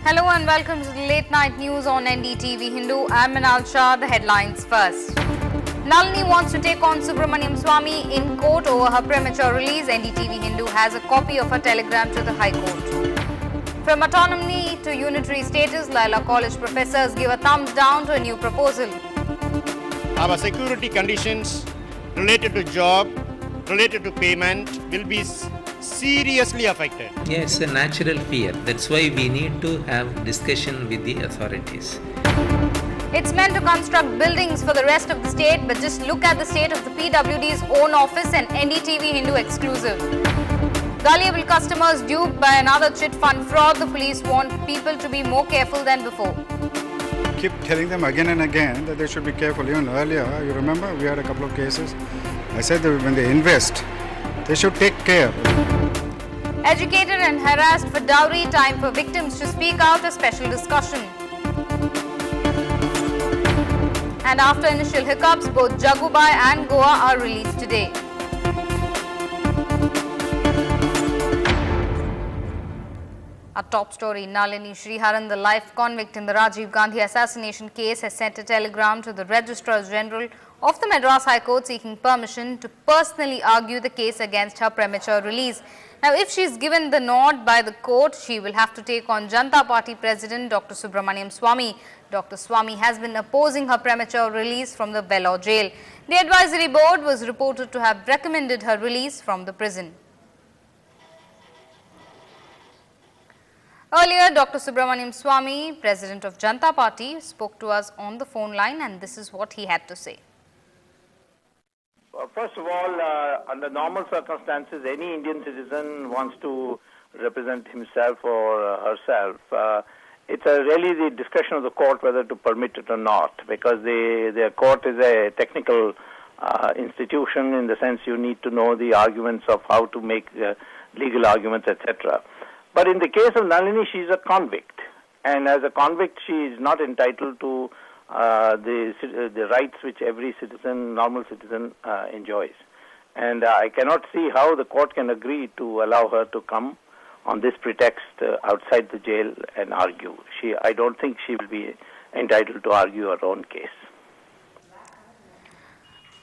Hello and welcome to the late night news on Ndtv-Hindu. I'm Minal Shah. The headlines first. Nalini wants to take on Subramaniam Swamy in court over her premature release. Ndtv-Hindu has a copy of her telegram to the High Court. From autonomy to unitary status, LOYOLA College professors give a thumbs down to a new proposal. Our security conditions related to job, related to payment will be seriously affected. Yeah, it's a natural fear. That's why we need to have discussion with the authorities. It's meant to construct buildings for the rest of the state, but just look at the state of the PWD's own office and Ndtv-Hindu exclusive. Gullible customers duped by another chit fund fraud. The police want people to be more careful than before. Keep telling them again and again that they should be careful. Even earlier, you remember, we had a couple of cases. I said that when they invest, they should take care. Educated and harassed for dowry, time for victims to speak out, a special discussion. And after initial hiccups, both Jagubai and Goa are released today. Our top story, Nalini Sriharan, the life convict in the Rajiv Gandhi assassination case, has sent a telegram to the Registrar General of the Madras High Court seeking permission to personally argue the case against her premature release. Now, if she is given the nod by the court, she will have to take on Janata Party President Dr. Subramaniam Swamy. Dr. Swamy has been opposing her premature release from the Vellore jail. The advisory board was reported to have recommended her release from the prison. Earlier, Dr. Subramaniam Swamy, President of Janata Party, spoke to us on the phone line, and this is what he had to say. First of all, under normal circumstances, any Indian citizen wants to represent himself or herself. It's really the discretion of the court whether to permit it or not, because the court is a technical institution in the sense you need to know the arguments of how to make legal arguments, etc. But in the case of Nalini, she is a convict, and as a convict, she is not entitled to the rights which every citizen, normal citizen, enjoys. And I cannot see how the court can agree to allow her to come on this pretext outside the jail and argue. I don't think she will be entitled to argue her own case.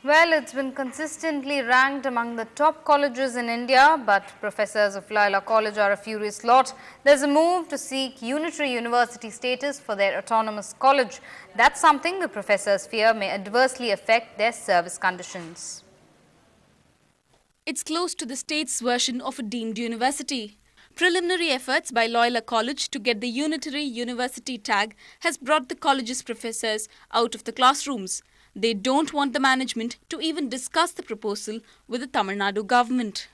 Well, it's been consistently ranked among the top colleges in India, but professors of LOYOLA College are a furious lot. There's a move to seek unitary university status for their autonomous college. That's something the professors fear may adversely affect their service conditions. It's close to the state's version of a deemed university. Preliminary efforts by LOYOLA College to get the unitary university tag has brought the college's professors out of the classrooms. They don't want the management to even discuss the proposal with the Tamil Nadu government.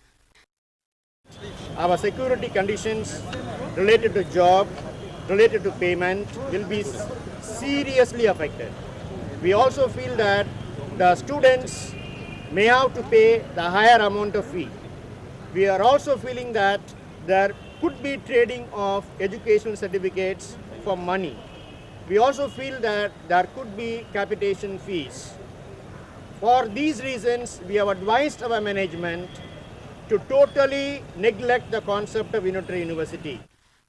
Our security conditions related to job, related to payment will be seriously affected. We also feel that the students may have to pay the higher amount of fee. We are also feeling that there could be trading of educational certificates for money. We also feel that there could be capitation fees. For these reasons, we have advised our management to totally neglect the concept of unitary university.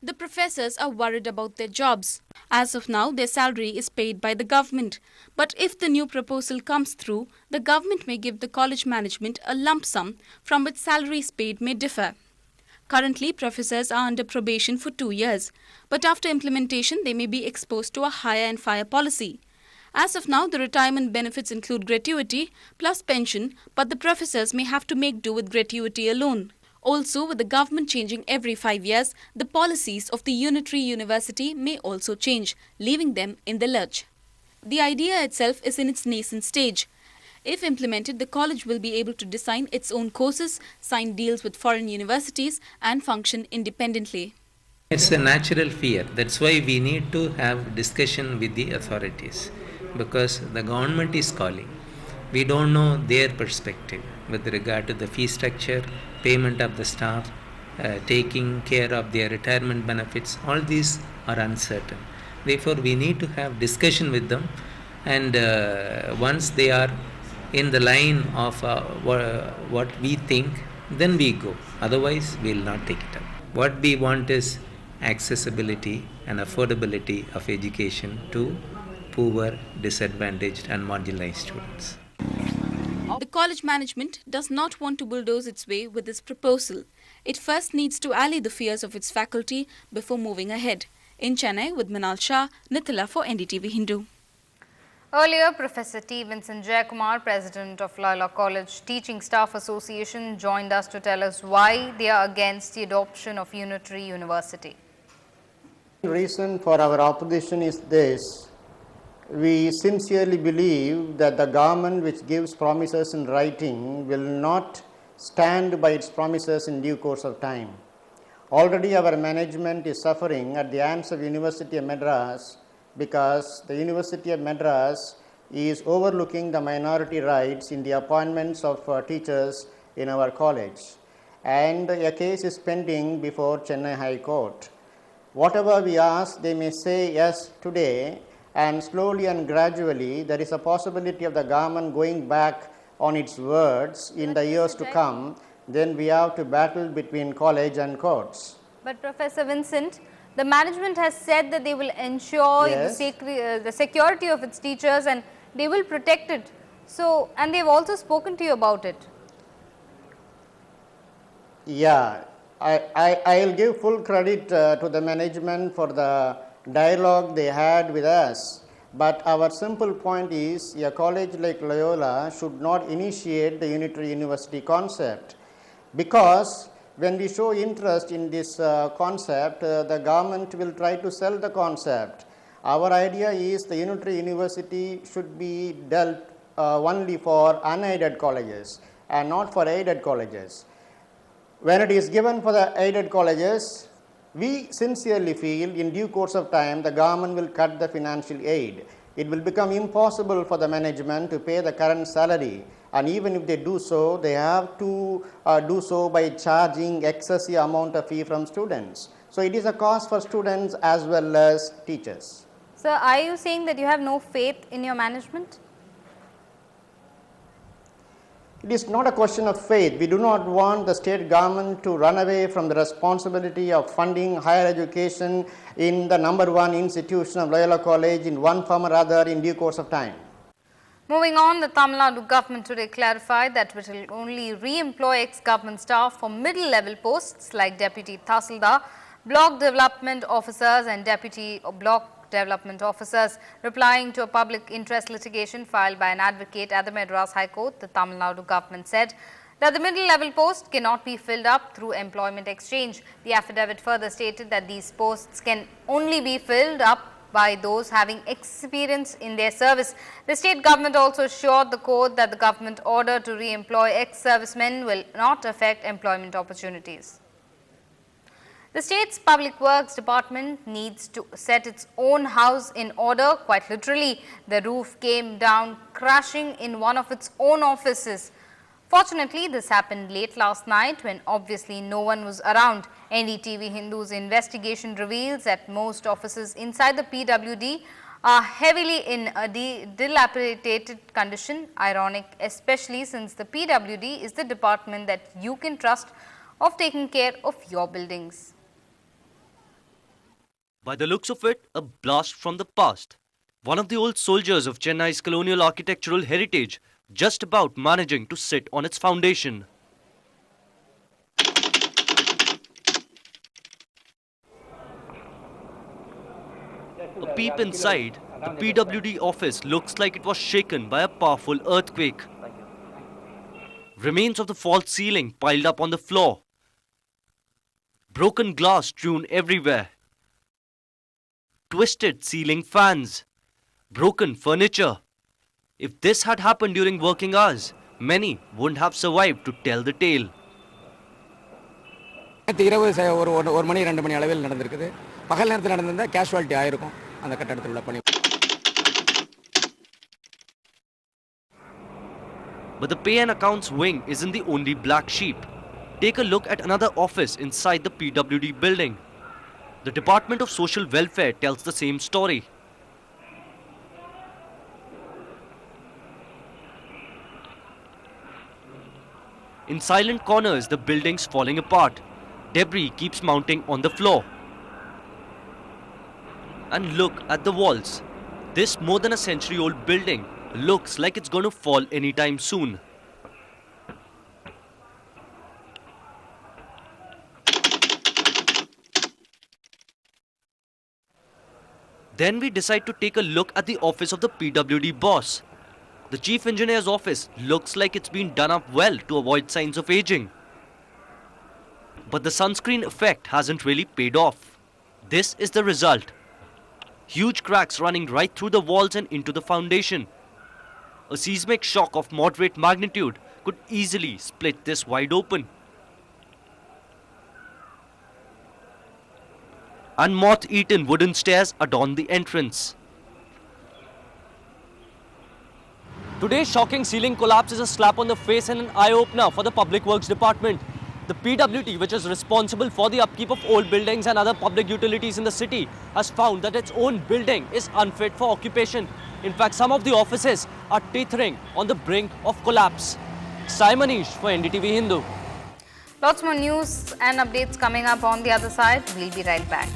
The professors are worried about their jobs. As of now, their salary is paid by the government. But if the new proposal comes through, the government may give the college management a lump sum from which salaries paid may differ. Currently, professors are under probation for 2 years, but after implementation, they may be exposed to a hire and fire policy. As of now, the retirement benefits include gratuity plus pension, but the professors may have to make do with gratuity alone. Also, with the government changing every 5 years, the policies of the unitary university may also change, leaving them in the lurch. The idea itself is in its nascent stage. If implemented, the college will be able to design its own courses, sign deals with foreign universities, and function independently. It's a natural fear. That's why we need to have discussion with the authorities, because the government is calling. We don't know their perspective with regard to the fee structure, payment of the staff, taking care of their retirement benefits. All these are uncertain. Therefore, we need to have discussion with them, and once they are in the line of what we think, then we go. Otherwise, we will not take it up. What we want is accessibility and affordability of education to poor, disadvantaged and marginalized students. The college management does not want to bulldoze its way with this proposal. It first needs to allay the fears of its faculty before moving ahead. In Chennai with Minal Shah, Nithila for NDTV-Hindu. Earlier, Professor T. Vincent Jayakumar, President of LOYOLA College Teaching Staff Association, joined us to tell us why they are against the adoption of Unitary University. The reason for our opposition is this. We sincerely believe that the government which gives promises in writing will not stand by its promises in due course of time. Already our management is suffering at the hands of University of Madras because the University of Madras is overlooking the minority rights in the appointments of teachers in our college. And a case is pending before Chennai High Court. Whatever we ask, they may say yes today, and slowly and gradually there is a possibility of the government going back on its words in the years to come. Then we have to battle between college and courts. But Professor Vincent, the management has said that they will ensure the security of its teachers and they will protect it. So, and they've also spoken to you about it. Yeah, I'll give full credit to the management for the dialogue they had with us. But our simple point is a college like Loyola should not initiate the Unitary University concept, because when we show interest in this concept, the government will try to sell the concept. Our idea is the Unitary University should be dealt only for unaided colleges and not for aided colleges. When it is given for the aided colleges, we sincerely feel in due course of time the government will cut the financial aid. It will become impossible for the management to pay the current salary, and even if they do so, they have to do so by charging excessive amount of fee from students. So it is a cost for students as well as teachers. Sir, are you saying that you have no faith in your management? It is not a question of faith. We do not want the state government to run away from the responsibility of funding higher education in the #1 institution of Loyola College in one form or other in due course of time. Moving on, the Tamil Nadu government today clarified that it will only re-employ ex-government staff for middle-level posts like Deputy Tahsildar, Block Development Officers and Deputy Block Development Officers. Replying to a public interest litigation filed by an advocate at the Madras High Court, the Tamil Nadu government said that the middle-level post cannot be filled up through employment exchange. The affidavit further stated that these posts can only be filled up by those having experience in their service. The state government also assured the court that the government order to re-employ ex-servicemen will not affect employment opportunities. The state's Public Works Department needs to set its own house in order. Quite literally, the roof came down crashing in one of its own offices. Fortunately, this happened late last night when obviously no one was around. NDTV-Hindu's investigation reveals that most offices inside the PWD are heavily in a dilapidated condition. Ironic, especially since the PWD is the department that you can trust of taking care of your buildings. By the looks of it, a blast from the past. One of the old soldiers of Chennai's colonial architectural heritage, just about managing to sit on its foundation. A peep inside, the PWD office looks like it was shaken by a powerful earthquake. Remains of the false ceiling piled up on the floor. Broken glass strewn everywhere. Twisted ceiling fans. Broken furniture. If this had happened during working hours, many wouldn't have survived to tell the tale. ஒரு மணி 2 மணி அளவில் நடந்திருக்குது. பகல் நேரத்தில் நடந்திருந்தா casualty ஆயிருக்கும் அந்த கட்டடத்தில் உள்ள பணி. But the pay and accounts wing isn't the only black sheep. Take a look at another office inside the PWD building. The Department of Social Welfare tells the same story. In silent corners, the building's falling apart. Debris keeps mounting on the floor. And look at the walls. This more than a century-old building looks like it's going to fall anytime soon. Then we decide to take a look at the office of the PWD boss. The chief engineer's office looks like it's been done up well to avoid signs of aging. But the sunscreen effect hasn't really paid off. This is the result. Huge cracks running right through the walls and into the foundation. A seismic shock of moderate magnitude could easily split this wide open. And moth-eaten wooden stairs adorn the entrance. Today's shocking ceiling collapse is a slap on the face and an eye-opener for the Public Works Department. The PWD, which is responsible for the upkeep of old buildings and other public utilities in the city, has found that its own building is unfit for occupation. In fact, some of the offices are teetering on the brink of collapse. Simonish for Ndtv-Hindu. Lots more news and updates coming up on the other side. We'll be right back.